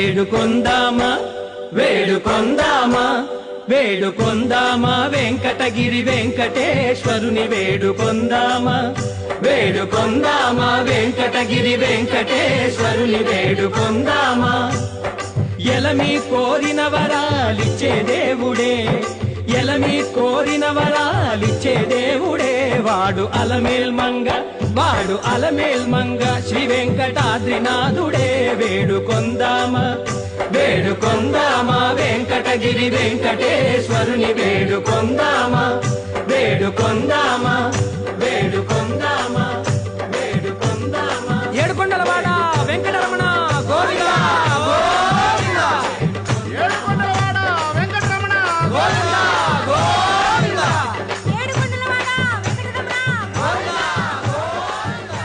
వేడుకొందామా వేడుకొందామా వేడుకొందామా వెంకటగిరి వెంకటేశ్వరుని వేడుకొందామా వేడుకొందామా వెంకటగిరి వెంకటేశ్వరుని వేడుకొందామా ఎలమి కోరిన వరాలిచ్చే దేవుడే ఎలమి కోరిన వరాలిచ్చే దేవుడే వాడు అలమేల్మంగ శ్రీ వెంకటాద్రినాథుడే వేడుకొందామా వేడుకొందామా వెంకటగిరి వెంకటేశ్వరుని వేడుకొందామా వేడుకొందామా